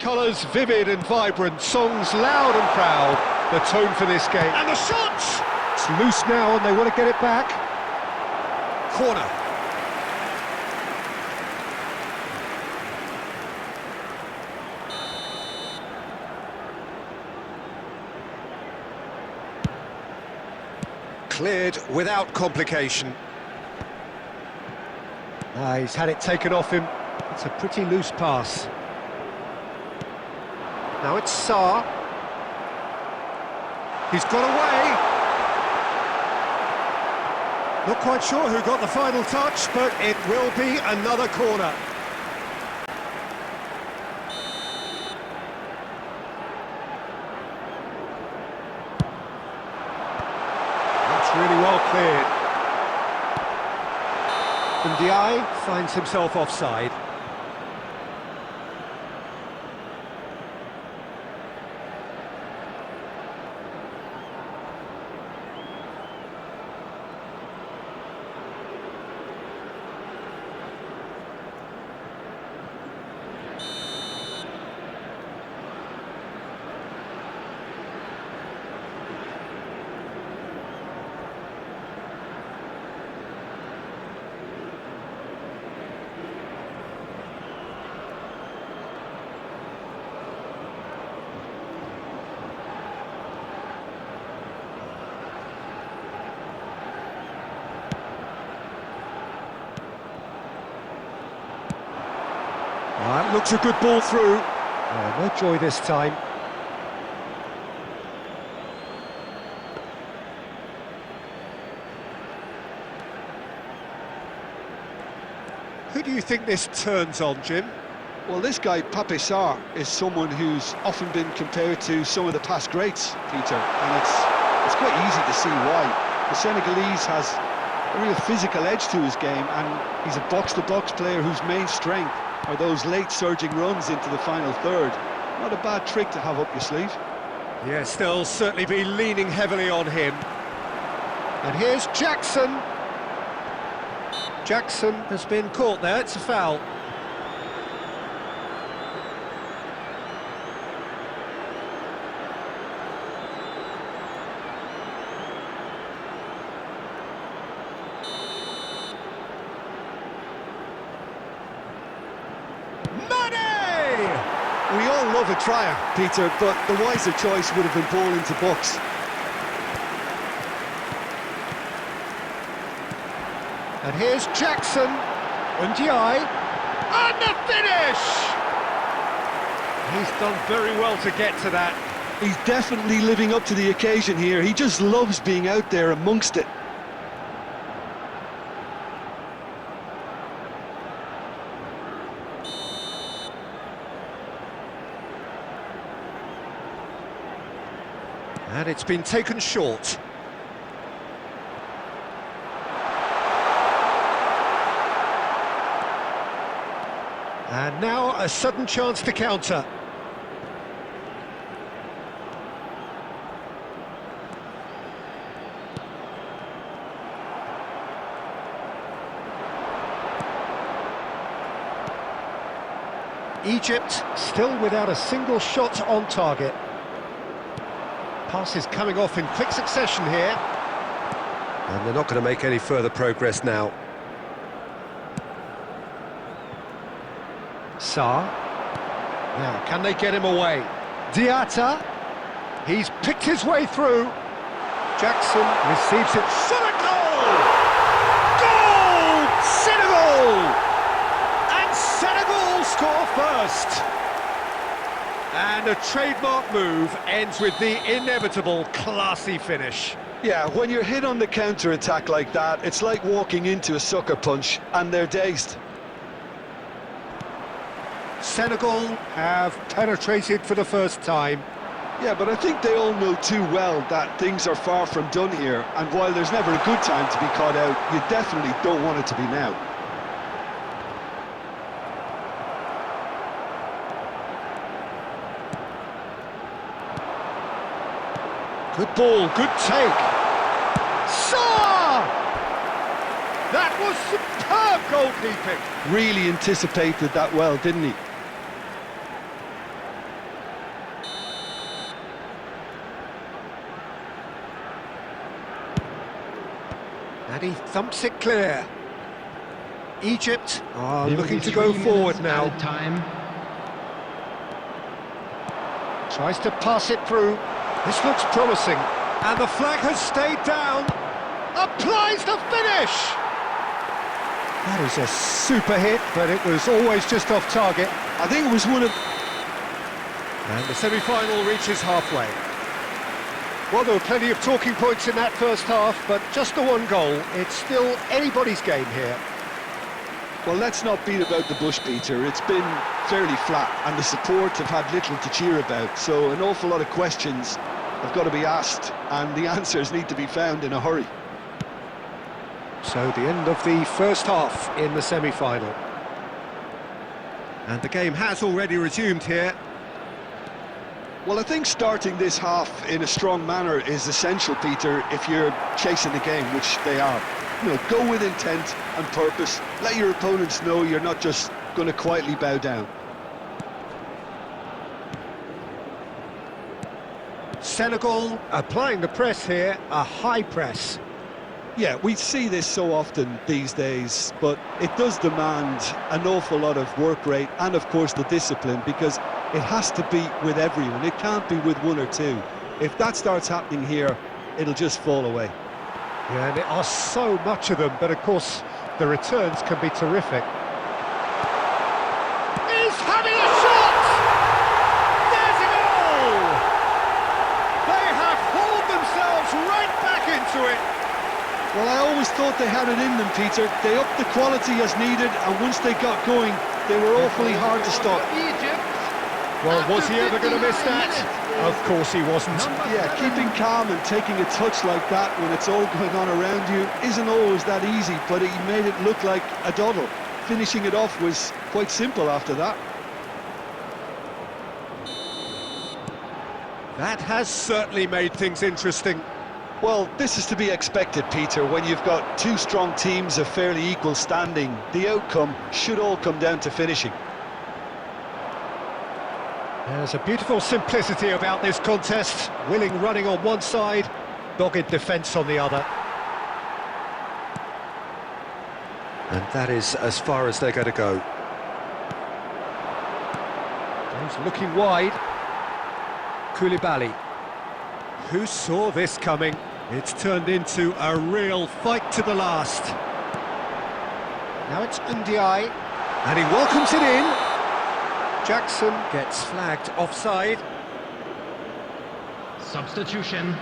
colours vivid and vibrant, songs loud and proud, the tone for this game. And the shots! It's loose now and they want to get it back. Corner. Cleared without complication. He's had it taken off him. It's a pretty loose pass. Now it's Sarr. He's got away. Not quite sure who got the final touch, but it will be another corner. That's really well cleared. And Ndiaye finds himself offside. That looks a good ball through. No joy this time. Who do you think this turns on, Jim? Well, this guy, Pape Sarr, is someone who's often been compared to some of the past greats, Peter, and it's quite easy to see why. The Senegalese has a real physical edge to his game, and he's a box-to-box player whose main strength are those late surging runs into the final third. Not a bad trick to have up your sleeve. Yes, they'll certainly be leaning heavily on him. And here's Jackson. Jackson has been caught there, it's a foul. We all love a trier, Peter, but the wiser choice would have been ball into box. And here's Jackson. Ndiaye. And the finish! He's done very well to get to that. He's definitely living up to the occasion here. He just loves being out there amongst it. And it's been taken short. And now a sudden chance to counter. Egypt still without a single shot on target. Passes coming off in quick succession here. And they're not going to make any further progress now. Sarr. Now, can they get him away? Diatta. He's picked his way through. Jackson receives it. Senegal! Goal! Senegal! And Senegal score first. And a trademark move ends with the inevitable classy finish. Yeah, when you're hit on the counter-attack like that, it's like walking into a sucker punch, and they're dazed. Senegal have penetrated for the first time. Yeah, but I think they all know too well that things are far from done here, and while there's never a good time to be caught out, you definitely don't want it to be now. Good ball, good take. Sarr! That was superb goalkeeping. Really anticipated that well, didn't he? And he thumps it clear. Egypt are looking to go forward now. Time. Tries to pass it through. This looks promising. And the flag has stayed down. Applies the finish! That is a super hit, but it was always just off target. I think it was one of... And the semi-final reaches halfway. Well, there were plenty of talking points in that first half, but just the one goal. It's still anybody's game here. Well, let's not beat about the bush, Peter. It's been fairly flat, and the support have had little to cheer about. So an awful lot of questions have got to be asked, and the answers need to be found in a hurry. So the end of the first half in the semi-final. And the game has already resumed here. Well, I think starting this half in a strong manner is essential, Peter, if you're chasing the game, which they are. You know, go with intent and purpose. Let your opponents know you're not just going to quietly bow down. Senegal applying the press here, a high press. Yeah, we see this so often these days, but it does demand an awful lot of work rate and, of course, the discipline, because it has to be with everyone. It can't be with one or two. If that starts happening here, it'll just fall away. Yeah, and there are so much of them, but of course the returns can be terrific. He's having a shot! There's a goal! They have hauled themselves right back into it. Well, I always thought they had it in them, Peter. They upped the quality as needed, and once they got going, they were awfully hard to stop. Well, was he ever going to miss that? Of course he wasn't. Yeah, keeping calm and taking a touch like that when it's all going on around you isn't always that easy, but he made it look like a doddle. Finishing it off was quite simple after that. That has certainly made things interesting. Well, this is to be expected, Peter. When you've got two strong teams of fairly equal standing, the outcome should all come down to finishing. There's a beautiful simplicity about this contest. Willing running on one side, dogged defence on the other. And that is as far as they're going to go. He's looking wide. Koulibaly. Who saw this coming? It's turned into a real fight to the last. Now it's Ndiaye, and he welcomes it in. Jackson gets flagged offside. Substitution.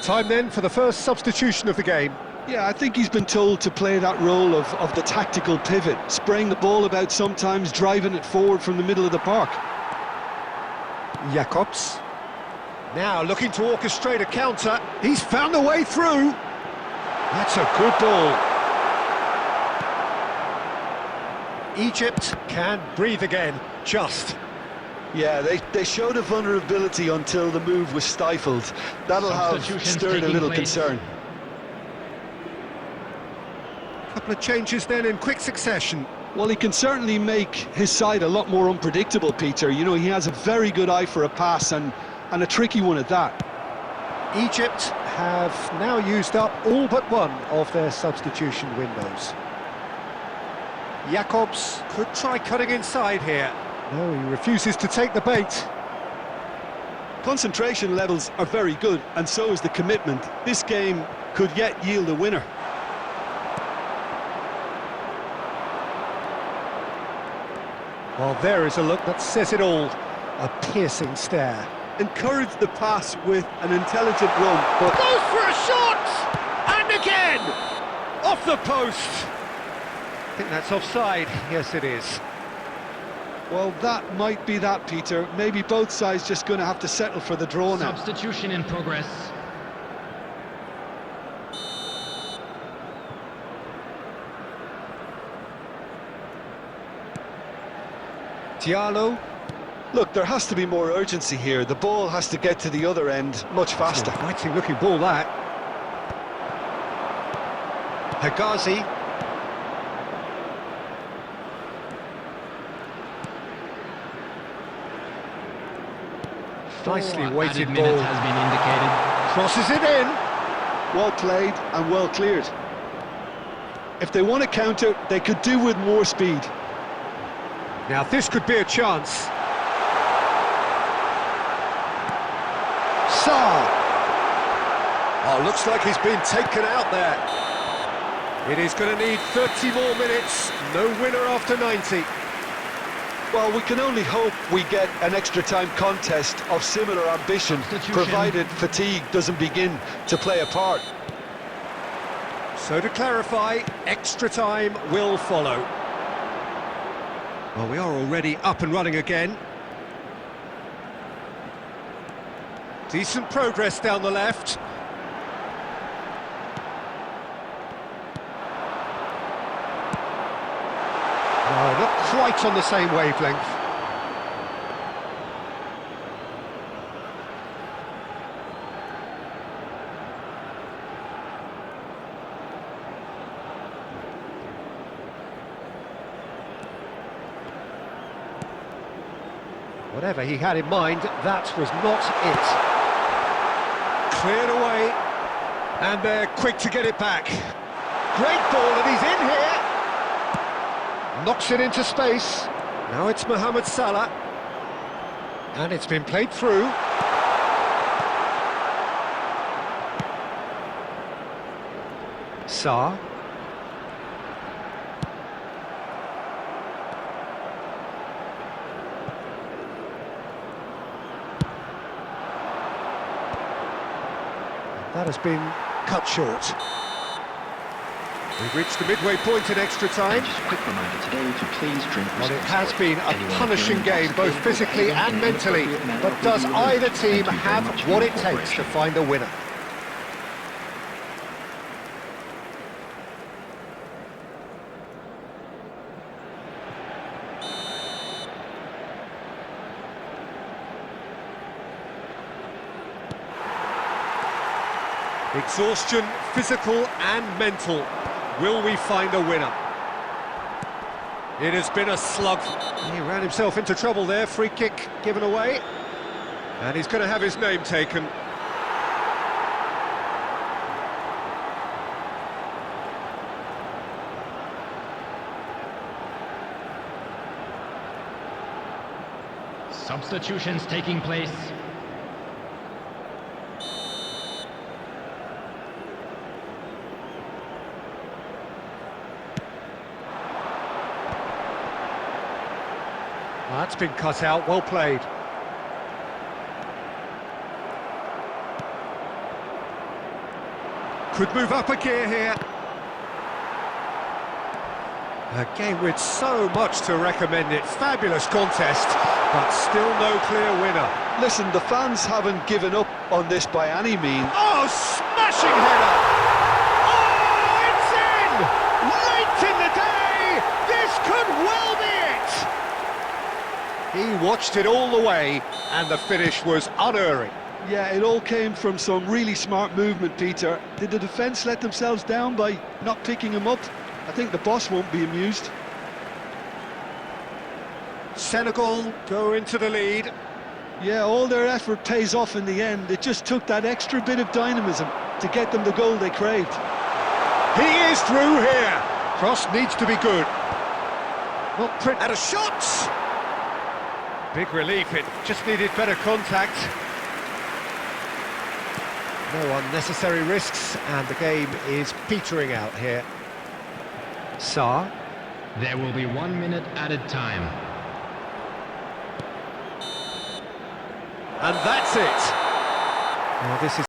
Time then for the first substitution of the game. Yeah, I think he's been told to play that role of the tactical pivot, spraying the ball about sometimes, driving it forward from the middle of the park. Jacobs. Now looking to orchestrate a counter. He's found a way through. That's a good ball. Egypt can breathe again, just. Yeah, they showed a vulnerability until the move was stifled. That'll have stirred a little concern. A couple of changes then in quick succession. Well, he can certainly make his side a lot more unpredictable, Peter. You know, he has a very good eye for a pass and a tricky one at that. Egypt have now used up all but one of their substitution windows. Jacobs could try cutting inside here. No, he refuses to take the bait. Concentration levels are very good, and so is the commitment. This game could yet yield a winner. Well, there is a look that says it all. A piercing stare. Encourage the pass with an intelligent run, but... Goes for a shot! And again! Off the post! I think that's offside. Yes, it is. Well, that might be that, Peter. Maybe both sides just going to have to settle for the draw now. Substitution in progress. Diallo. Look, there has to be more urgency here. The ball has to get to the other end much faster. Fighting looking ball, that. Hegazi. Nicely weighted ball. Has been indicated. Crosses it in. Well played and well cleared. If they want to counter, they could do with more speed. Now this could be a chance. Sarr. Oh, looks like he's been taken out there. It is going to need 30 more minutes. No winner after 90. Well, we can only hope we get an extra-time contest of similar ambition, provided fatigue doesn't begin to play a part. So to clarify, extra time will follow. Well, we are already up and running again. Decent progress down the left. No, not quite on the same wavelength. Whatever he had in mind, that was not it. Cleared away, and they're quick to get it back. Great ball, and he's in here. Knocks it into space. Now it's Mohamed Salah. And it's been played through. Sarr. That has been cut short. We've reached the midway point in extra time. And just a quick reminder today to please drink Well, it responsibly. has been a Anyone punishing feeling game, both physically and mentally. But does either team have what it takes to find a winner? Exhaustion, physical and mental. Will we find a winner? It has been a slug. He ran himself into trouble there. Free kick given away. And he's going to have his name taken. Substitutions taking place. That's been cut out, well played. Could move up a gear here. A game with so much to recommend it. Fabulous contest, but still no clear winner. Listen, the fans haven't given up on this by any means. Oh, smashing header! Oh, it's in! Late in the day! This could well be it! He watched it all the way, and the finish was unerring. Yeah, it all came from some really smart movement, Peter. Did the defence let themselves down by not picking him up? I think the boss won't be amused. Senegal go into the lead. Yeah, all their effort pays off in the end. It just took that extra bit of dynamism to get them the goal they craved. He is through here. Cross needs to be good. Not print at a shot. Big relief, it just needed better contact. No unnecessary risks, and the game is petering out here. Sarr. There will be 1 minute added time. And that's it. Now this is